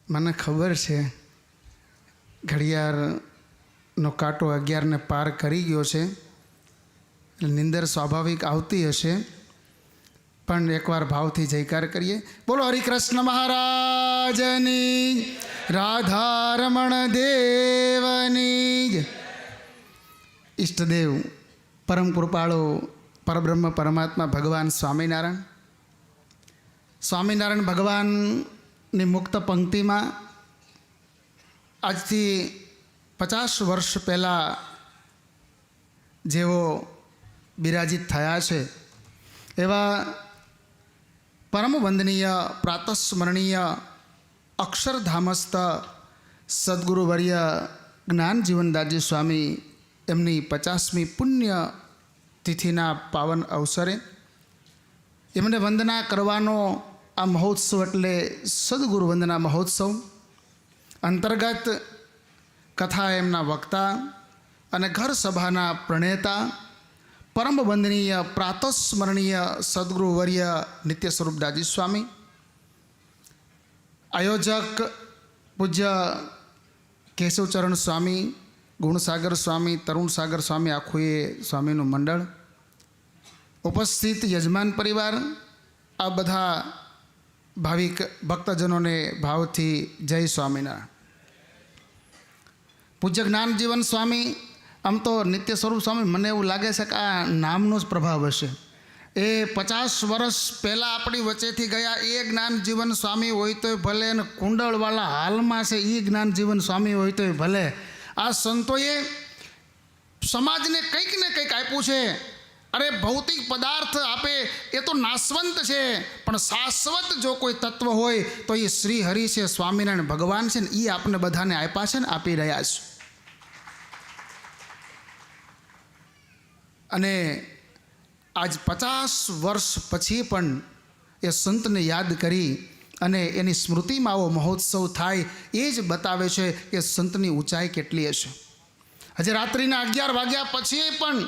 મને ખબર છે ઘડિયાળનો કાંટો 11ને પાર કરી ગયો છે, નિંદર સ્વાભાવિક આવતી હશે, પણ એકવાર ભાવથી જયકાર કરીએ. બોલો હરિકૃષ્ણ મહારાજની, રાધારમણ દેવની. ઈષ્ટદેવ પરમ કૃપાળુ પરબ્રહ્મ પરમાત્મા ભગવાન સ્વામિનારાયણ ભગવાનની મુક્ત પંક્તિમાં આજથી 50 વર્ષ પહેલાં જેઓ બિરાજિત થયા છે એવા પરમ વંદનીય પ્રાતસ્મરણીય અક્ષરધામસ્થ સદગુરુવર્ય જ્ઞાન જીવનદાસજી સ્વામી એમની 50મી પુણ્ય તિથિના પાવન અવસરે એમને વંદના કરવાનો આ મહોત્સવ એટલે સદગુરુ વંદના મહોત્સવ અંતર્ગત કથા એમના વક્તા અને ઘર સભાના પ્રણેતા પરમ વંદનીય પ્રાતસ્મરણીય સદગુરુવર્ય નિત્ય સ્વરૂપદાસજી સ્વામી, આયોજક પૂજ્ય કેશવચરણ સ્વામી, ગુણસાગર સ્વામી, તરુણસાગર સ્વામી, આખું એ સ્વામીનું મંડળ, ઉપસ્થિત યજમાન પરિવાર, આ બધા ભાવિક ભક્તજનોને ભાવથી જય સ્વામિનારાયણ. પૂજ્ય જ્ઞાનજીવન સ્વામી, આમ તો નિત્ય સ્વરૂપ સ્વામી મને એવું લાગે છે કે આ નામનો જ પ્રભાવ હશે. એ 50 વર્ષ પહેલાં આપણી વચ્ચેથી ગયા એ જ્ઞાનજીવન સ્વામી હોય તોય ભલે, અને કુંડળવાળા હાલમાં છે એ જ્ઞાનજીવન સ્વામી હોય તોય ભલે, આ સંતોએ સમાજને કંઈક ને કંઈક આપ્યું છે. અરે ભૌતિક પદાર્થ આપે એ તો નાશવંત છે, પણ શાશ્વત જો કોઈ તત્વ હોય તો એ શ્રી હરિ છે, સ્વામિનારાયણ ભગવાન છે ને, એ આપણને બધાને આપ્યા છે ને આપી રહ્યા છે. અને આજ 50 વર્ષ પછી પણ એ સંતને યાદ કરી અને એની સ્મૃતિમાં આવો મહોત્સવ થાય એ જ બતાવે છે કે સંતની ઊંચાઈ કેટલી હશે. હજી રાત્રિના 11 વાગ્યા પછી પણ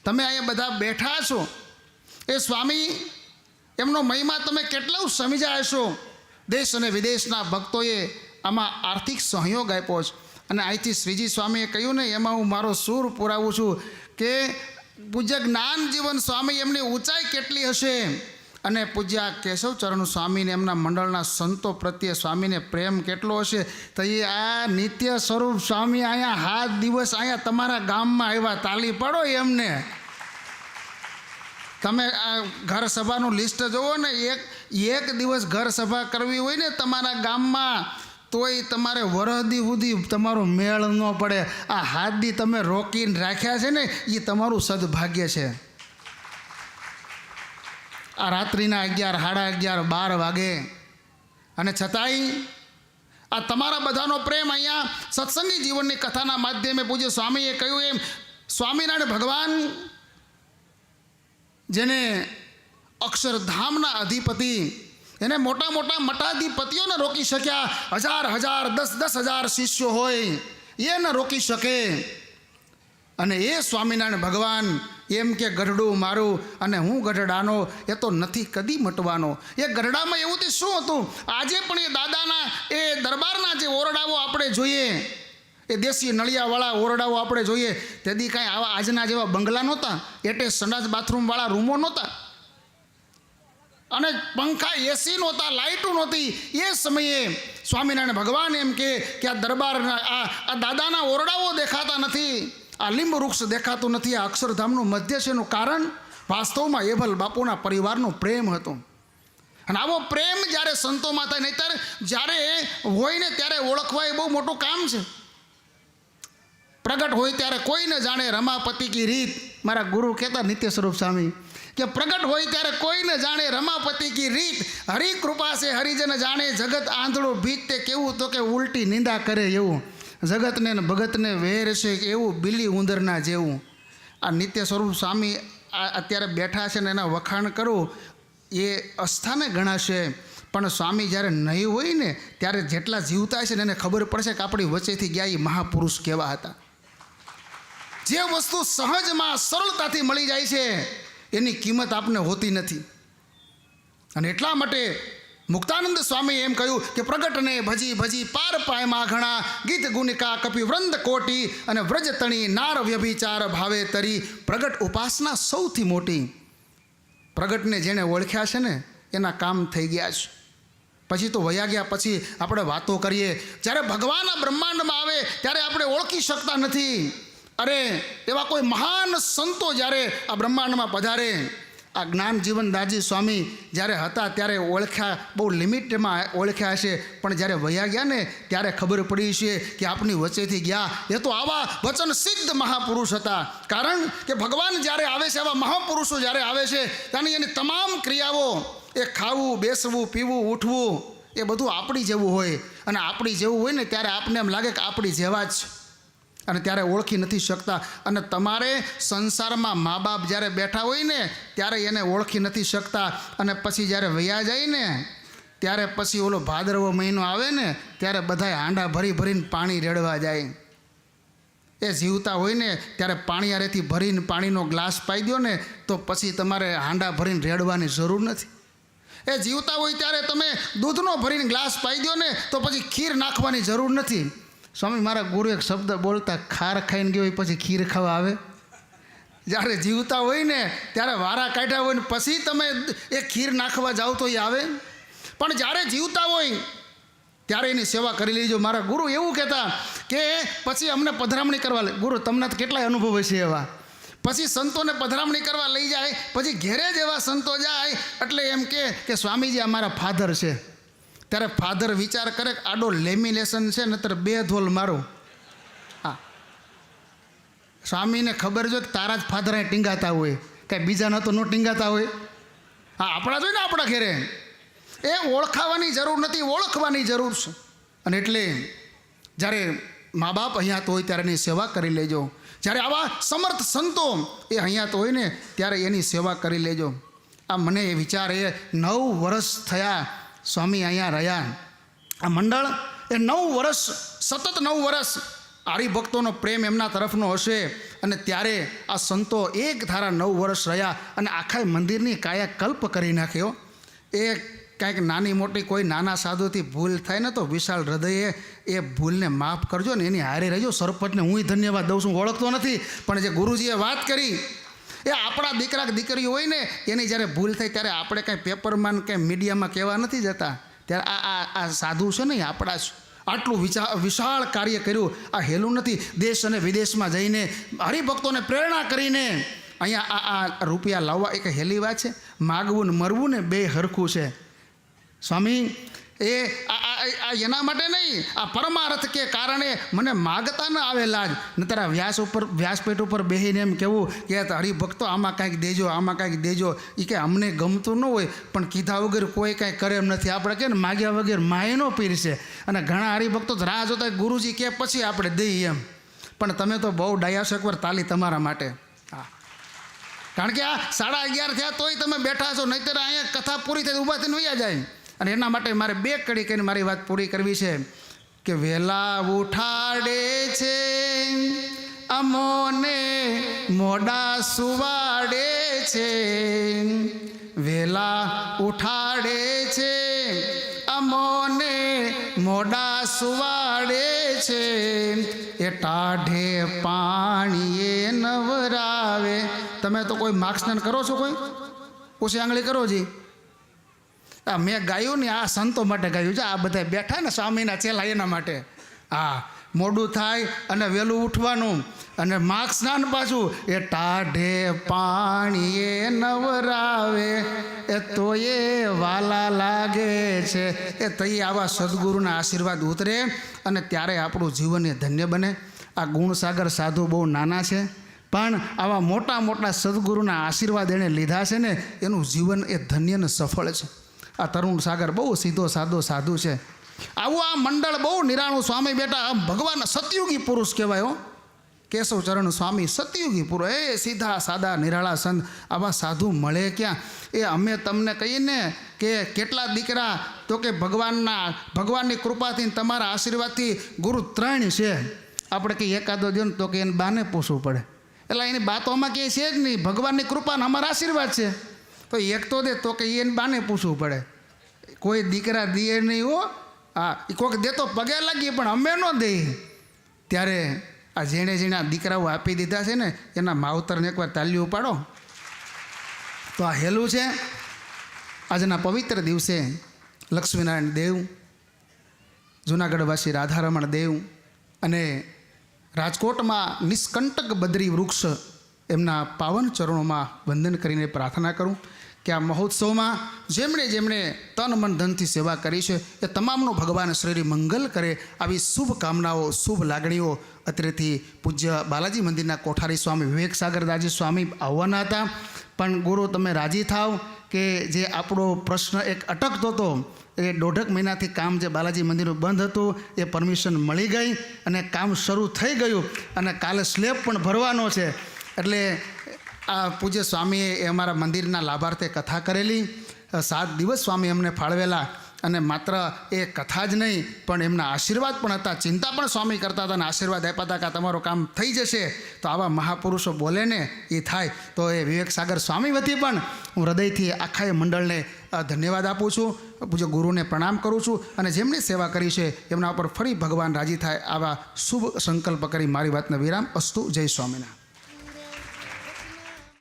તમે અહીંયા બધા બેઠા છો, એ સ્વામી એમનો મહિમા તમે કેટલું સમજ્યા હશો. દેશ અને વિદેશના ભક્તોએ આમાં આર્થિક સહયોગ આપ્યો છે. અને અહીંથી શ્રીજી સ્વામીએ કહ્યું ને, એમાં હું મારો સૂર પુરાવું છું કે પૂજ્ય જ્ઞાનજીવન સ્વામી એમની ઊંચાઈ કેટલી હશે, અને પૂજ્ય કેશવચરણ સ્વામીને એમના મંડળના સંતો પ્રત્યે સ્વામીને પ્રેમ કેટલો હશે. તો એ આ નિત્ય સ્વરૂપ સ્વામી અહીંયા 7 દિવસ અહીંયા તમારા ગામમાં આવ્યા, તાલી પાડો એમને. તમે આ ઘર સભાનું લિસ્ટ જોવો ને, એક દિવસ ઘર સભા કરવી હોય ને તમારા ગામમાં તોય તમારે વરહદી સુધી તમારો મેળ ન પડે. આ 7 દી તમે રોકીને રાખ્યા છે ને, એ તમારું સદભાગ્ય છે. આ રાત્રિના 11, સાડા 11, 12 વાગે, અને છતાંય આ તમારા બધાનો પ્રેમ અહીંયા સત્સંગી જીવનની કથાના માધ્યમે પૂજ્ય સ્વામીએ કહ્યું એમ, સ્વામિનારાયણ ભગવાન જેને અક્ષરધામના અધિપતિ, એને મોટા મોટા મઠાધિપતિઓને રોકી શક્યા. 1000, 10,000 શિષ્યો હોય એ ન રોકી શકે. અને એ સ્વામિનારાયણ ભગવાન એમ કે ગઢડું મારું અને હું ગઢડાનો, એ તો નથી કદી મટવાનો. એ ગઢડામાં એવું તે શું હતું? આજે પણ એ દાદાના એ દરબારના જે ઓરડાઓ આપણે જોઈએ, એ દેશી નળિયાવાળા ઓરડાઓ આપણે જોઈએ, તેથી કાંઈ આવા આજના જેવા બંગલા નહોતા, એટલે સંડાસ બાથરૂમવાળા રૂમો નહોતા, અને પંખા એસી નહોતા, લાઇટો નહોતી. એ સમયે સ્વામિનારાયણ ભગવાન એમ કે આ દરબારના આ દાદાના ઓરડાઓ દેખાતા નથી, આ લીંબ વૃક્ષ દેખાતું નથી, આ અક્ષરધામનું મધ્ય છે. એનું કારણ વાસ્તવમાં એભલ બાપુના પરિવારનો પ્રેમ હતો. અને આવો પ્રેમ જ્યારે સંતોમાં થાય, નહીંતર જ્યારે હોય ને ત્યારે ઓળખવા એ બહુ મોટું કામ છે. પ્રગટ હોય ત્યારે કોઈ ન જાણે રમાપતિ કી રીત. મારા ગુરુ કહેતા નિત્ય સ્વરૂપ સ્વામી કે પ્રગટ હોય ત્યારે કોઈ ન જાણે રમાપતિ કી રીત, હરી કૃપા છે હરિજન જાણે, જગત આંધળો ભીત. તે કેવું તો કે ઉલટી નિંદા કરે એવું, જગતને ને ભગતને વેર છે એવું, બિલી ઉંદરના જેવું. આ નિત્ય સ્વરૂપ સ્વામી અત્યારે બેઠા છે ને એના વખાણ કરું એ અસ્થાને ગણાશે, પણ સ્વામી જ્યારે નહીં હોય ને ત્યારે જેટલા જીવતા છે ને એને ખબર પડશે કે આપણી વચ્ચેથી ગયા એ મહાપુરુષ કેવા હતા. જે વસ્તુ સહજમાં સરળતાથી મળી જાય છે એની કિંમત આપને હોતી નથી. અને એટલા માટે મુક્તાનંદ સ્વામી એમ કહ્યું કે પ્રગટને ભજી ભજી પાર પાયમાં ઘણા ગીત ગુનિકા કપી વૃંદ કોટી અને વ્રજતણી નાર વ્યભિચાર ભાવે તરી પ્રગટ ઉપાસના સૌથી મોટી. પ્રગટને જેણે ઓળખ્યા છે ને એના કામ થઈ ગયા છે. પછી તો વયા ગયા પછી આપણે વાતો કરીએ. જ્યારે ભગવાન આ બ્રહ્માંડમાં આવે ત્યારે આપણે ઓળખી શકતા નથી. અરે એવા કોઈ મહાન સંતો જ્યારે આ બ્રહ્માંડમાં પધારે, આ જ્ઞાન જીવનદાસજી સ્વામી જ્યારે હતા ત્યારે ઓળખ્યા, બહુ લિમિટમાં ઓળખ્યા હશે, પણ જ્યારે વયા ગયા ને ત્યારે ખબર પડી છે કે આપની વચ્ચેથી ગયા એ તો આવા વચન સિદ્ધ મહાપુરુષ હતા. કારણ કે ભગવાન જ્યારે આવે છે, આવા મહાપુરુષો જ્યારે આવે છે ત્યાંની એની તમામ ક્રિયાઓ, એ ખાવું, બેસવું, પીવું, ઉઠવું, એ બધું આપણી જેવું હોય. અને આપણી જેવું હોય ને ત્યારે આપને એમ લાગે કે આપણી જેવા જ, અને ત્યારે ઓળખી નથી શકતા. અને તમારે સંસારમાં મા બાપ જ્યારે બેઠા હોય ને ત્યારે એને ઓળખી નથી શકતા. અને પછી જ્યારે વયા જાય ને ત્યારે પછી ઓલો ભાદરવો મહિનો આવે ને ત્યારે બધાય હાંડા ભરી ભરીને પાણી રેડવા જાય. એ જીવતા હોય ને ત્યારે પાણીયારેથી ભરીને પાણીનો ગ્લાસ પાઈ દો ને તો પછી તમારે હાંડા ભરીને રેડવાની જરૂર નથી. એ જીવતા હોય ત્યારે તમે દૂધનો ભરીને ગ્લાસ પાઈ દો ને તો પછી ખીર નાખવાની જરૂર નથી. સ્વામી મારા ગુરુ એક શબ્દ બોલતા, ખાર ખાઈને ગયો હોય પછી ખીર ખાવા આવે? જ્યારે જીવતા હોય ને ત્યારે વારા કાઢ્યા હોય ને પછી તમે એ ખીર નાખવા જાઓ તો એ આવે? પણ જ્યારે જીવતા હોય ત્યારે એની સેવા કરી લેજો. મારા ગુરુ એવું કહેતા કે પછી અમને પધરામણી કરવા લે. ગુરુ તમને તો કેટલાય અનુભવ હશે એવા. પછી સંતોને પધરામણી કરવા લઈ જાય, પછી ઘેરે જ એવા સંતો જાય એટલે એમ કે સ્વામીજી અમારા ફાધર છે. ત્યારે ફાધર વિચાર કરે કે આડો લેમિનેશન છે નતર 2 ધોલ મારું. હા, સ્વામીને ખબર જો કે તારા જ ફાધર અહીં ટીંગાતા હોય, કાંઈ બીજાના તો ન ટીંગાતા હોય. હા, આપણા જોઈએ ને આપણા ઘેરે. એ ઓળખાવાની જરૂર નથી, ઓળખવાની જરૂર છે. અને એટલે જ્યારે મા બાપ અહીંયા તો હોય ત્યારે એની સેવા કરી લેજો. જ્યારે આવા સમર્થ સંતો એ અહીંયા તો હોય ને ત્યારે એની સેવા કરી લેજો. આ મને એ વિચાર, એ 9 વર્ષ થયા સ્વામી અહીંયા રહ્યા. આ મંડળ એ 9 વર્ષ, સતત 9 વર્ષ હરિભક્તોનો પ્રેમ એમના તરફનો હશે. અને ત્યારે આ સંતો એક ધારા 9 વર્ષ રહ્યા અને આખા મંદિરની કાયાકલ્પ કરી નાખ્યો. એ કાંઈક નાની મોટી કોઈ નાના સાધુથી ભૂલ થાય ને તો વિશાળ હૃદયે એ ભૂલને માફ કરજો ને એની હારે રહેજો. સરપંચને હું ધન્યવાદ દઉં છું, ઓળખતો નથી પણ જે ગુરુજીએ વાત કરી એ આપણા દીકરા દીકરીઓ હોય ને એની જ્યારે ભૂલ થાય ત્યારે આપણે કાંઈ પેપરમાં કે મીડિયામાં કહેવા નથી જતા. ત્યારે આ સાધુ છે ને એ આપણા જ આટલું વિશાળ કાર્ય કર્યું. આ હેલું નથી. દેશ અને વિદેશમાં જઈને હરિભક્તોને પ્રેરણા કરીને અહીંયા આ રૂપિયા લાવવા એક હેલી વાત છે? માગવું ને મરવું ને 2 હરખું છે. સ્વામી એ એના માટે નહીં, આ પરમાર્થ કે કારણે મને માગતા ન આવેલા જ. નતર આ વ્યાસપીઠ ઉપર બેસીને એમ કહેવું કે હરિભક્તો આમાં કાંઈક દેજો, આમાં કાંઈક દેજો, એ કે અમને ગમતું ન હોય પણ કીધા વગર કોઈ કાંઈ કરે એમ નથી. આપણે કે ને માગ્યા વગર માયનો પીરશે. અને ઘણા હરિભક્તો રાહ જોતા ગુરુજી કે પછી આપણે દઈએ એમ. પણ તમે તો બહુ ડાયા છો, એકવાર તાલી તમારા માટે. હા, કારણ કે આ 11:30 થયા તોય તમે બેઠા છો, નહીંતર અહીંયા કથા પૂરી થઈ ઊભા થઈને વયા જાય. અને એના માટે મારે 2 કડી કરીને મારી વાત પૂરી કરવી છે કે વહેલા ઉઠાડે છે અમોને મોડા સુવાડે છે, વહેલા ઉઠાડે છે અમોને મોડા સુવાડે છે, એ ટાઢે પાણીએ નવરાવે. તમે તો કોઈ માર્ક્સને કરો છો? કોઈ ઓછી આંગળી કરો જી. આ મેં ગાયું ને આ સંતો માટે ગાયું છે. આ બધા બેઠા ને સ્વામીના ચેલા એના માટે. હા, મોડું થાય અને વહેલું ઉઠવાનું અને માર્ક્સ સ્નાન પાછું. એ ટાઢે પાણીએ નવરાવે એ તો એ વાલા લાગે છે. એ તઈ આવા સદગુરુના આશીર્વાદ ઉતરે અને ત્યારે આપણું જીવન એ ધન્ય બને. આ ગુણસાગર સાધુ બહુ નાના છે પણ આવા મોટા મોટા સદગુરુના આશીર્વાદ એણે લીધા છે ને એનું જીવન એ ધન્ય ને સફળ છે. આ તરુણ સાગર બહુ સીધો સાદો સાધુ છે. આવું આ મંડળ બહુ નિરાણું. સ્વામી બેટા આમ ભગવાન સતયુગી પુરુષ કહેવાય હો. કેશવચરણ સ્વામી સતયુગી પુરુષ, એ સીધા સાદા નિરાળા સંત. આવા સાધુ મળે ક્યાં? એ અમે તમને કહીએ ને કે કેટલા દીકરા, તો કે ભગવાનની કૃપાથી તમારા આશીર્વાદથી ગુરુ 3 છે. આપણે કંઈ એકાદો દો ને તો કે એને બાને પૂછવું પડે. એટલે એની બાતોમાં ક્યાંય છે જ નહીં. ભગવાનની કૃપાને અમારા આશીર્વાદ છે તો એક તો દે તો કે એને બાને પૂછવું પડે. કોઈ દીકરા દે નહીં હો. હા, એ કોઈક દેતો પગે લાગીએ પણ અમે ન દઈએ. ત્યારે આ જેણે જેણે આ દીકરાઓ આપી દીધા છે ને એના માવતરને એકવાર તાલીઓ પાડો. તો આ હેલું છે. આજના પવિત્ર દિવસે લક્ષ્મીનારાયણ દેવ, જૂનાગઢવાસી રાધારમણ દેવ અને રાજકોટમાં નિષ્કંટક બદ્રી વૃક્ષ એમના પાવન ચરણોમાં વંદન કરીને પ્રાર્થના કરું કે આ મહોત્સવમાં જેમણે જેમણે તન મન ધનથી સેવા કરી છે એ તમામનું ભગવાન શ્રી મંગલ કરે. આવી શુભ કામનાઓ, શુભ લાગણીઓ અત્રેથી પૂજ્ય બાલાજી મંદિરના કોઠારી સ્વામી વિવેક સાગરદાસજી સ્વામી આવવાના હતા. પણ ગુરુ તમે રાજી થાવ કે જે આપણો પ્રશ્ન એક અટકતો હતો, એ 1.5 મહિનાથી કામ જે બાલાજી મંદિરનું બંધ હતું એ પરમિશન મળી ગઈ અને કામ શરૂ થઈ ગયું અને કાલે સ્લેબ પણ ભરવાનો છે. એટલે આ પૂજ્ય સ્વામીએ એ અમારા મંદિરના લાભાર્થે કથા કરેલી. 7 દિવસ સ્વામી અમને ફાળવેલા અને માત્ર એ કથા જ નહીં પણ એમના આશીર્વાદ પણ હતા. ચિંતા પણ સ્વામી કરતા હતા અને આશીર્વાદ આપ્યા હતા કે તમારું કામ થઈ જશે. તો આવા મહાપુરુષો બોલે ને એ થાય. તો એ વિવેક સાગર સ્વામી વતી પણ હું હૃદયથી આખા મંડળને ધન્યવાદ આપું છું. પૂજ્ય ગુરુને પ્રણામ કરું છું અને જેમની સેવા કરી છે એમના ઉપર ફરી ભગવાન રાજી થાય આવા શુભ સંકલ્પ કરી મારી વાતને વિરામ. અસ્તુ. જય સ્વામિનારાયણ.